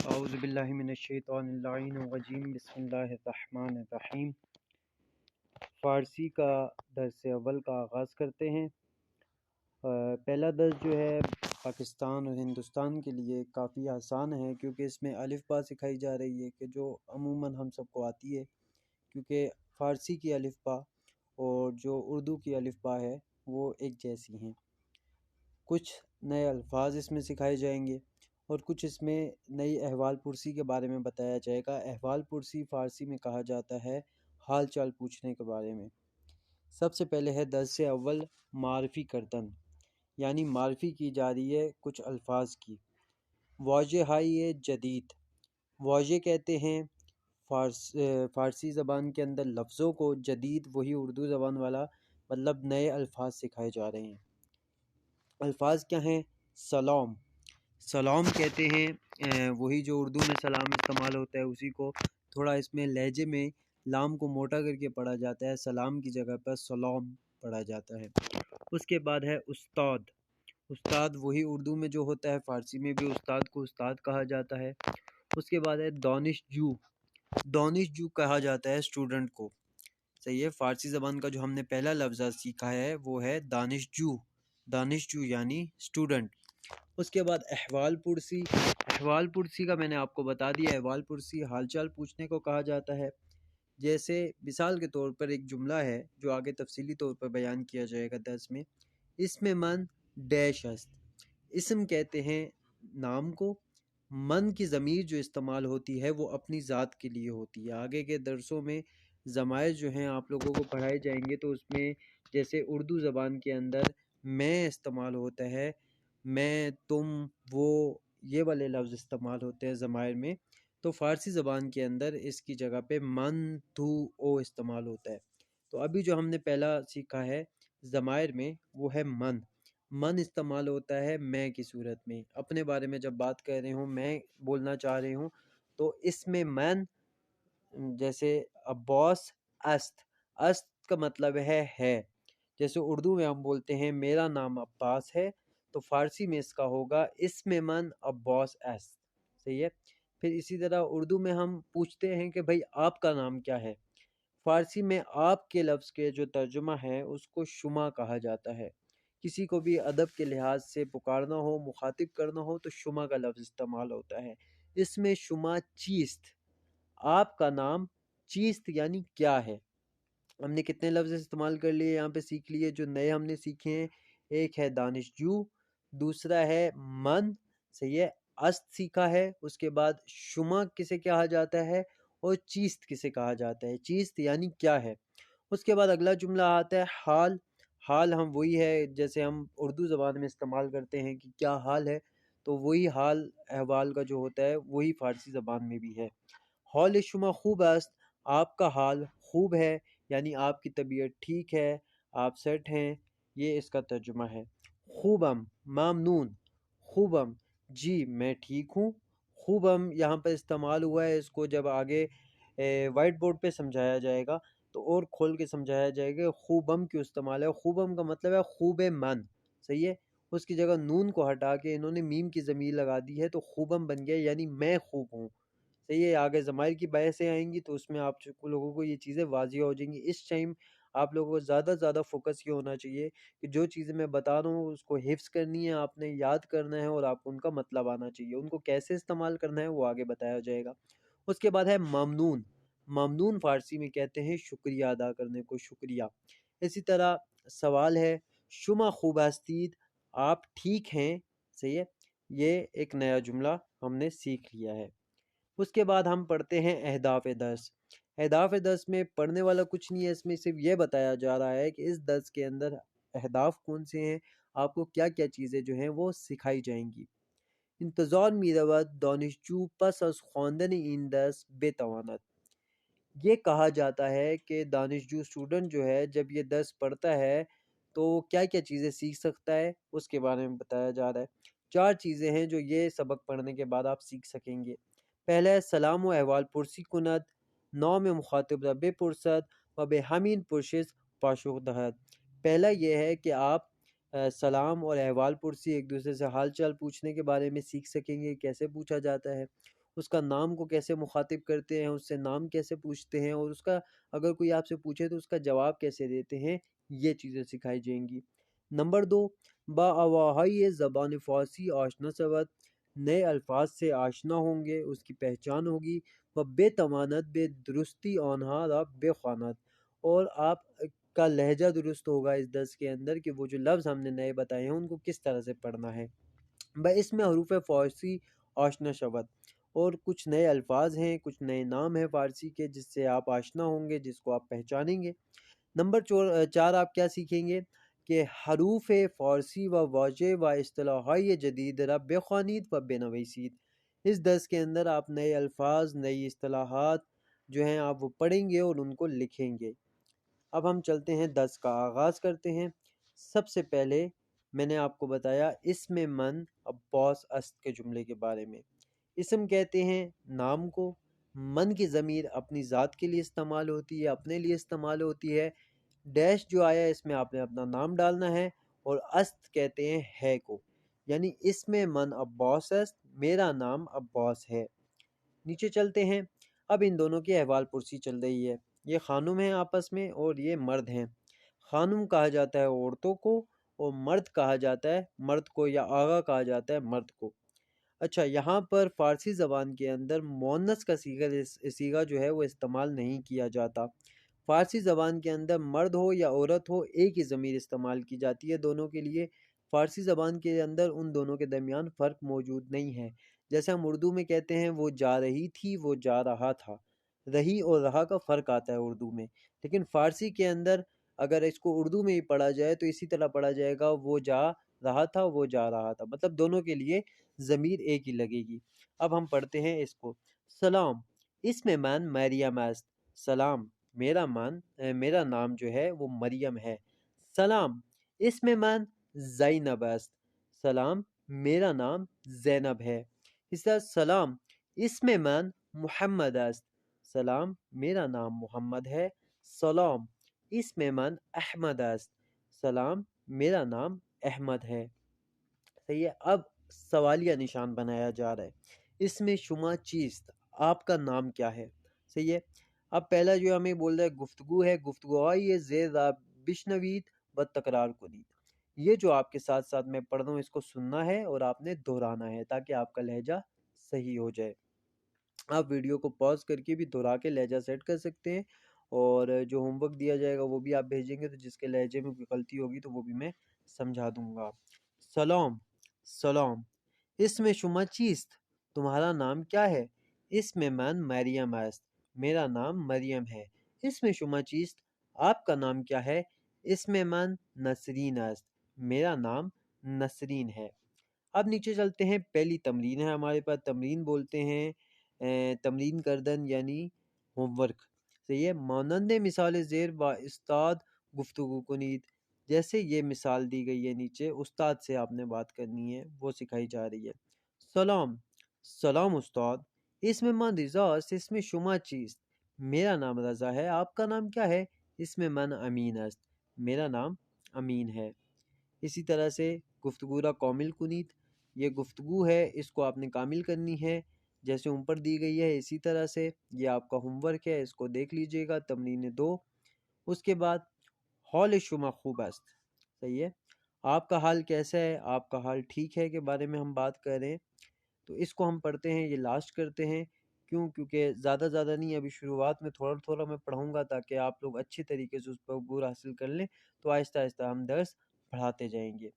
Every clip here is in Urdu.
اعوذ باللہ من الشیطان اللعین الرجیم بسم اللہ الرحمن الرحیم۔ فارسی کا درس اول کا آغاز کرتے ہیں۔ پہلا درس جو ہے پاکستان اور ہندوستان کے لیے کافی آسان ہے، کیونکہ اس میں الف با سکھائی جا رہی ہے کہ جو عموماً ہم سب کو آتی ہے، کیونکہ فارسی کی الف با اور جو اردو کی الف با ہے وہ ایک جیسی ہیں۔ کچھ نئے الفاظ اس میں سکھائے جائیں گے اور کچھ اس میں نئی احوال پرسی کے بارے میں بتایا جائے گا۔ احوال پرسی فارسی میں کہا جاتا ہے حال چال پوچھنے کے بارے میں۔ سب سے پہلے ہے درس اول معرفی کردن، یعنی معرفی کی جا رہی ہے کچھ الفاظ کی۔ واجہائی جدید، واجہ کہتے ہیں فارسی زبان کے اندر لفظوں کو، جدید وہی اردو زبان والا، مطلب نئے الفاظ سکھائے جا رہے ہیں۔ الفاظ کیا ہیں؟ سلام، سلام کہتے ہیں وہی جو اردو میں سلام استعمال ہوتا ہے اسی کو، تھوڑا اس میں لہجے میں لام کو موٹا کر کے پڑھا جاتا ہے، سلام کی جگہ پر سلام پڑھا جاتا ہے۔ اس کے بعد ہے استاد، استاد وہی اردو میں جو ہوتا ہے فارسی میں بھی استاد کو استاد کہا جاتا ہے۔ اس کے بعد ہے دانش جو، دانش جو کہا جاتا ہے اسٹوڈنٹ کو، صحیح ہے۔ فارسی زبان کا جو ہم نے پہلا لفظ سیکھا ہے وہ ہے دانش جو، دانش جو یعنی اسٹوڈنٹ۔ اس کے بعد احوال پرسی، احوال پرسی کا میں نے آپ کو بتا دیا، احوال پرسی حال چال پوچھنے کو کہا جاتا ہے۔ جیسے مثال کے طور پر ایک جملہ ہے جو آگے تفصیلی طور پر بیان کیا جائے گا درس میں، اس میں من ڈیش است، اسم کہتے ہیں نام کو، من کی ضمیر جو استعمال ہوتی ہے وہ اپنی ذات کے لیے ہوتی ہے۔ آگے کے درسوں میں ضمائر جو ہیں آپ لوگوں کو پڑھائے جائیں گے، تو اس میں جیسے اردو زبان کے اندر میں استعمال ہوتا ہے، میں، تم، وہ، یہ والے لفظ استعمال ہوتے ہیں ضمائر میں، تو فارسی زبان کے اندر اس کی جگہ پہ من، تو، او استعمال ہوتا ہے۔ تو ابھی جو ہم نے پہلا سیکھا ہے ضمائر میں وہ ہے من، من استعمال ہوتا ہے میں کی صورت میں۔ اپنے بارے میں جب بات کر رہے ہوں، میں بولنا چاہ رہے ہوں، تو اس میں من، جیسے عباس است، است کا مطلب ہے۔ جیسے اردو میں ہم بولتے ہیں میرا نام عباس ہے، تو فارسی میں اس کا ہوگا اسم من عباس است، صحیح ہے۔ پھر اسی طرح اردو میں ہم پوچھتے ہیں کہ بھائی آپ کا نام کیا ہے، فارسی میں آپ کے لفظ کے جو ترجمہ ہے اس کو شما کہا جاتا ہے۔ کسی کو بھی ادب کے لحاظ سے پکارنا ہو، مخاطب کرنا ہو، تو شما کا لفظ استعمال ہوتا ہے۔ اس میں شما چیست، آپ کا نام چیست یعنی کیا ہے۔ ہم نے کتنے لفظ استعمال کر لیے یہاں پہ سیکھ لیے جو نئے ہم نے سیکھے ہیں۔ ایک ہے دانش جو، دوسرا ہے من، صحیح ہے، است سیکھا ہے، اس کے بعد شما کسے کہا جاتا ہے اور چیست کسے کہا جاتا ہے، چیست یعنی کیا ہے۔ اس کے بعد اگلا جملہ آتا ہے حال، حال ہم وہی ہے جیسے ہم اردو زبان میں استعمال کرتے ہیں کہ کیا حال ہے، تو وہی حال احوال کا جو ہوتا ہے وہی فارسی زبان میں بھی ہے۔ حال شما خوب است، آپ کا حال خوب ہے، یعنی آپ کی طبیعت ٹھیک ہے، آپ سیٹ ہیں، یہ اس کا ترجمہ ہے۔ خوبم ممنون، خوبم جی میں ٹھیک ہوں، خوبم یہاں پر استعمال ہوا ہے، اس کو جب آگے وائٹ بورڈ پہ سمجھایا جائے گا تو اور کھول کے سمجھایا جائے گا خوبم کیوں استعمال ہے۔ خوبم کا مطلب ہے خوب من، صحیح ہے، اس کی جگہ نون کو ہٹا کے انہوں نے میم کی ضمیر لگا دی ہے تو خوبم بن گیا، یعنی میں خوب ہوں، صحیح ہے۔ آگے ضمائر کی بحثیں آئیں گی تو اس میں آپ لوگوں کو یہ چیزیں واضح ہو جائیں گی۔ اس ٹائم آپ لوگوں کو زیادہ زیادہ فوکس یہ ہونا چاہیے کہ جو چیزیں میں بتا رہا ہوں اس کو حفظ کرنی ہے، آپ نے یاد کرنا ہے اور آپ کو ان کا مطلب آنا چاہیے۔ ان کو کیسے استعمال کرنا ہے وہ آگے بتایا جائے گا۔ اس کے بعد ہے ممنون، ممنون فارسی میں کہتے ہیں شکریہ ادا کرنے کو، شکریہ۔ اسی طرح سوال ہے شما خوب ہستید، آپ ٹھیک ہیں، صحیح ہے۔ یہ ایک نیا جملہ ہم نے سیکھ لیا ہے۔ اس کے بعد ہم پڑھتے ہیں اہداف درس۔ اہداف درس میں پڑھنے والا کچھ نہیں ہے، اس میں صرف یہ بتایا جا رہا ہے کہ اس درس کے اندر اہداف کون سے ہیں، آپ کو کیا کیا چیزیں جو ہیں وہ سکھائی جائیں گی۔ انتظار می رود دانشجو پس از خواندن این درس بتواند، یہ کہا جاتا ہے کہ دانشجو اسٹوڈنٹ جو ہے جب یہ درس پڑھتا ہے تو کیا کیا چیزیں سیکھ سکتا ہے، اس کے بارے میں بتایا جا رہا ہے۔ 4 چیزیں ہیں جو یہ سبق پڑھنے کے بعد آپ سیکھ سکیں گے۔ پہلا ہے سلام و احوال پرسی کند، نام مخاطب رب پرسد و بے ہمین پرشش پاشخ دہد۔ پہلا یہ ہے کہ آپ سلام اور احوال پرسی، ایک دوسرے سے حال چال پوچھنے کے بارے میں سیکھ سکیں گے، کیسے پوچھا جاتا ہے۔ اس کا نام کو کیسے مخاطب کرتے ہیں، اس سے نام کیسے پوچھتے ہیں، اور اس کا اگر کوئی آپ سے پوچھے تو اس کا جواب کیسے دیتے ہیں، یہ چیزیں سکھائی جائیں گی۔ نمبر 2، با آواہائی زبان فارسی آشنا شود، نئے الفاظ سے آشنا ہوں گے، اس کی پہچان ہوگی، و بے تمانت بے درستی آنہا را بے خوانت، اور آپ کا لہجہ درست ہوگا اس درس کے اندر کہ وہ جو لفظ ہم نے نئے بتائے ہیں ان کو کس طرح سے پڑھنا ہے۔ اس میں حروف فارسی آشنا شود، اور کچھ نئے الفاظ ہیں، کچھ نئے نام ہیں فارسی کے جس سے آپ آشنا ہوں گے، جس کو آپ پہچانیں گے۔ نمبر 4 آپ کیا سیکھیں گے کہ حروف فارسی و واضح و اصطلاحی جدید را بخوانید و بنویسید۔ اس درس کے اندر آپ نئے الفاظ، نئی اصطلاحات جو ہیں آپ وہ پڑھیں گے اور ان کو لکھیں گے۔ اب ہم چلتے ہیں درس کا آغاز کرتے ہیں۔ سب سے پہلے میں نے آپ کو بتایا اسم من عباس است کے جملے کے بارے میں۔ اسم کہتے ہیں نام کو، من کی ضمیر اپنی ذات کے لیے استعمال ہوتی ہے، اپنے لیے استعمال ہوتی ہے، ڈیش جو آیا اس میں آپ نے اپنا نام ڈالنا ہے، اور است کہتے ہیں ہے کو، یعنی اسم من عباس است، میرا نام عباس ہے۔ نیچے چلتے ہیں۔ اب ان دونوں کی احوال پرسی چل رہی ہے، یہ خانم ہیں آپس میں اور یہ مرد ہیں۔ خانم کہا جاتا ہے عورتوں کو، اور مرد کہا جاتا ہے مرد کو، یا آغا کہا جاتا ہے مرد کو۔ اچھا، یہاں پر فارسی زبان کے اندر مؤنث کا صیغہ جو ہے وہ استعمال نہیں کیا جاتا۔ فارسی زبان کے اندر مرد ہو یا عورت ہو ایک ہی ضمیر استعمال کی جاتی ہے دونوں کے لیے۔ فارسی زبان کے اندر ان دونوں کے درمیان فرق موجود نہیں ہے۔ جیسے ہم اردو میں کہتے ہیں وہ جا رہی تھی، وہ جا رہا تھا، رہی اور رہا کا فرق آتا ہے اردو میں، لیکن فارسی کے اندر اگر اس کو اردو میں ہی پڑھا جائے تو اسی طرح پڑھا جائے گا، وہ جا رہا تھا، وہ جا رہا تھا، مطلب دونوں کے لیے ضمیر ایک ہی لگے گی۔ اب ہم پڑھتے ہیں اس کو۔ سلام، اس میں من مریم است، سلام میرا نام جو ہے وہ مریم ہے۔ سلام، اس میں من زینب است، سلام میرا نام زینب ہے۔ اس طرح سلام، اس میں من محمد است، سلام میرا نام محمد ہے۔ سلام، اس میں من احمد است، سلام میرا نام احمد ہے۔ صحیح ہے۔ اب سوالیہ نشان بنایا جا رہا ہے۔ اس میں شما چیست، آپ کا نام کیا ہے؟ صحیح ہے۔ اب پہلا جو ہمیں بول رہا ہے گفتگو ہے، گفتگو آئی ہے زیر را بشنوید و تکرار کنید۔ یہ جو آپ کے ساتھ ساتھ میں پڑھ رہا ہوں اس کو سننا ہے اور آپ نے دہرانا ہے تاکہ آپ کا لہجہ صحیح ہو جائے۔ آپ ویڈیو کو پاز کر کے بھی دہرا کے لہجہ سیٹ کر سکتے ہیں، اور جو ہوم ورک دیا جائے گا وہ بھی آپ بھیجیں گے تو جس کے لہجے میں کوئی غلطی ہوگی تو وہ بھی میں سمجھا دوں گا۔ سلام، سلام، اس میں شما چیست، تمہارا نام کیا ہے؟ اس میں من مریم است، میرا نام مریم ہے۔ اس میں شما چیست، آپ کا نام کیا ہے؟ اس میں من نسرین است، میرا نام نسرین ہے۔ اب نیچے چلتے ہیں۔ پہلی تمرین ہے ہمارے پاس، تمرین بولتے ہیں تمرین کردن یعنی ہوم ورک۔ صحیح ہے۔ مانند مثال زیر با استاد گفتگو کنید، جیسے یہ مثال دی گئی ہے نیچے، استاد سے آپ نے بات کرنی ہے، وہ سکھائی جا رہی ہے۔ سلام، سلام استاد، اس میں من رضا است، اس میں شما چیست؟ میرا نام رضا ہے، آپ کا نام کیا ہے؟ اس میں من امین است، میرا نام امین ہے۔ اسی طرح سے گفتگو را کامل کنید، یہ گفتگو ہے، اس کو آپ نے کامل کرنی ہے جیسے اوپر دی گئی ہے اسی طرح سے۔ یہ آپ کا ہوم ورک ہے، اس کو دیکھ لیجئے گا، تمرین 2۔ اس کے بعد حال شما خوب است، صحیح ہے، آپ کا حال کیسا ہے، آپ کا حال ٹھیک ہے کے بارے میں ہم بات کر رہے ہیں، تو اس کو ہم پڑھتے ہیں، یہ لاسٹ کرتے ہیں۔ کیونکہ زیادہ نہیں، ابھی شروعات میں تھوڑا تھوڑا میں پڑھاؤں گا تاکہ آپ لوگ اچھی طریقے سے اس پر عبور حاصل کر لیں، تو آہستہ آہستہ ہم درس پڑھاتے جائیں گے۔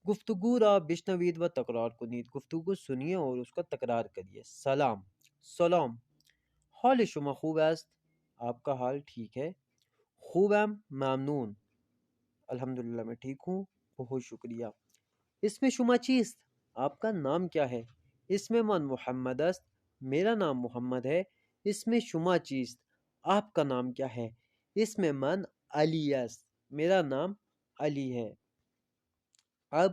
گفتگو را بشنوید و تکرار کنید، گفتگو سنیے اور اس کا تکرار کریے۔ سلام، سلام، حال شما خوب است، آپ کا حال ٹھیک ہے؟ خوبم، ممنون، الحمدللہ میں ٹھیک ہوں، بہت شکریہ۔ اس میں شما چیست، آپ کا نام کیا ہے؟ اس میں من محمد است، میرا نام محمد ہے۔ اس میں شما چیست، آپ کا نام کیا ہے؟ اس میں من علی است، میرا نام علی ہے۔ اب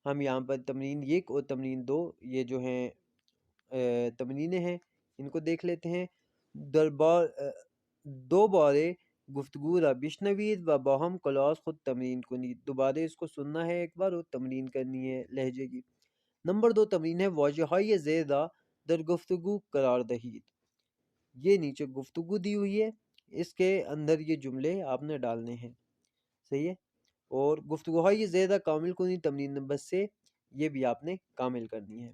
ہم یہاں پر تمرین 1 اور تمرین 2 یہ جو ہیں تمرینیں ہیں ان کو دیکھ لیتے ہیں۔ دو بارے گفتگو را بشنوید و باہم کلاس خود تمرین کنید، دوبارہ اس کو سننا ہے ایک بار اور تمرین کرنی ہے لہجے کی۔ نمبر 2 تمرین ہے واضحائی زیر را در گفتگو قرار دہید. یہ نیچے گفتگو دی ہوئی ہے، اس کے اندر یہ جملے آپ نے ڈالنے ہیں. صحیح ہے. اور گفتگو ہے یہ زیادہ کامل کنی تمرین نمبر سے یہ بھی آپ نے کامل کرنی ہے.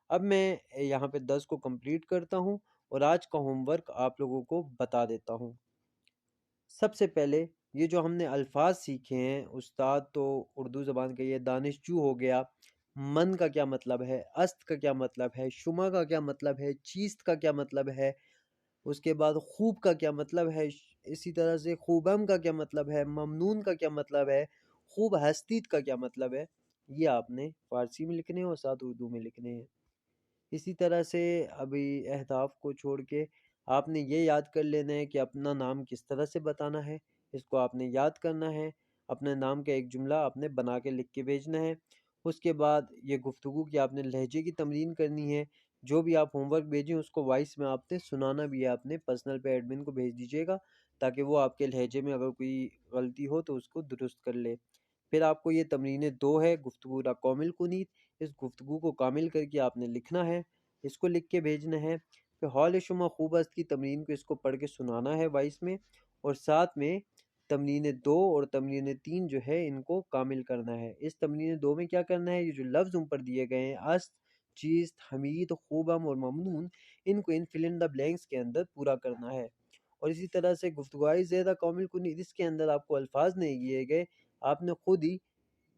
اب میں یہاں پہ 10 کو کمپلیٹ کرتا ہوں اور آج کا ہوم ورک آپ لوگوں کو بتا دیتا ہوں. سب سے پہلے یہ جو ہم نے الفاظ سیکھے ہیں، استاد تو اردو زبان کا یہ دانش جو ہو گیا، من کا کیا مطلب ہے، است کا کیا مطلب ہے، شما کا کیا مطلب ہے، چیست کا کیا مطلب ہے، اس کے بعد خوب کا کیا مطلب ہے، اسی طرح سے خوبم کا کیا مطلب ہے، ممنون کا کیا مطلب ہے، خوب ہستیت کا کیا مطلب ہے، یہ آپ نے فارسی میں لکھنے ہیں اور ساتھ اردو میں لکھنے ہیں. اسی طرح سے ابھی اہداف کو چھوڑ کے آپ نے یہ یاد کر لینا ہے کہ اپنا نام کس طرح سے بتانا ہے، اس کو آپ نے یاد کرنا ہے. اپنے نام کا ایک جملہ آپ نے بنا کے لکھ کے بھیجنا ہے. اس کے بعد یہ گفتگو کی آپ نے لہجے کی تمرین کرنی ہے. جو بھی آپ ہوم ورک بھیجیں اس کو وائس میں آپ نے سنانا بھی ہے. آپ نے پرسنل پہ ایڈمن کو بھیج دیجیے گا تاکہ وہ آپ کے لہجے میں اگر کوئی غلطی ہو تو اس کو درست کر لے. پھر آپ کو یہ تمرینیں 2 ہے، گفتگو را کامل کنید، اس گفتگو کو کامل کر کے آپ نے لکھنا ہے، اس کو لکھ کے بھیجنا ہے. پھر حال شما خوب است کی تمرین کو اس کو پڑھ کے سنانا ہے وائس میں، اور ساتھ میں تمرین 2 اور تمرین 3 جو ہے ان کو کامل کرنا ہے. اس تمرین 2 میں کیا کرنا ہے، یہ جو لفظ اوپر دیے گئے ہیں است، چیست، حمید، خوبم اور ممنون، ان کو ان فل ان دا بلینکس کے اندر پورا کرنا ہے. اور اسی طرح سے گفتگوئی زیادہ کامل کنید، اس کے اندر آپ کو الفاظ نہیں دیے گئے، آپ نے خود ہی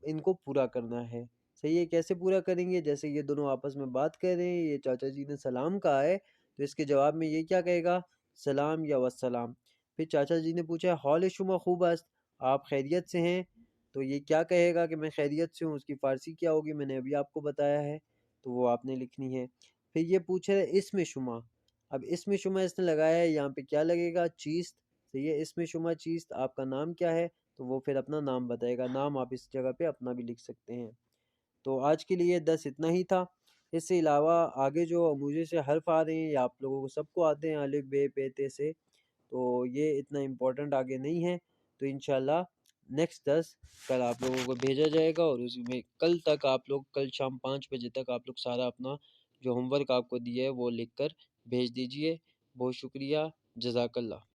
ان کو پورا کرنا ہے. صحیح ہے. کیسے پورا کریں گے، جیسے یہ دونوں آپس میں بات کر رہے ہیں، یہ چاچا جی نے سلام کہا ہے تو اس کے جواب میں یہ کیا کہے گا، سلام یا والسلام. پھر چاچا جی نے پوچھا حال شما خوب است، آپ خیریت سے ہیں، تو یہ کیا کہے گا کہ میں خیریت سے ہوں. اس کی فارسی کیا ہوگی میں نے ابھی آپ کو بتایا ہے، تو وہ آپ نے لکھنی ہے. پھر یہ پوچھا ہے اسم شما، اب اسم شما اس نے لگایا ہے، یہاں پہ کیا لگے گا، چیست. صحیح ہے. اسم شما چیست، آپ کا نام کیا ہے، تو وہ پھر اپنا نام بتائے گا. نام آپ اس جگہ پہ اپنا بھی لکھ سکتے ہیں. تو آج کے لیے 10 اتنا ہی تھا. اس سے علاوہ آگے جو مجھے سے حرف آ رہے ہیں یا آپ لوگوں کو سب کو آتے ہیں الف ب پ ت سے، تو یہ اتنا امپورٹنٹ آگے نہیں ہے. تو انشاءاللہ نیکسٹ 10 کل آپ لوگوں کو بھیجا جائے گا، اور اس میں کل تک آپ لوگ، کل شام 5 بجے تک آپ لوگ سارا اپنا جو ہوم ورک آپ کو دیا ہے وہ لکھ کر بھیج دیجئے. بہت شکریہ. جزاک اللہ.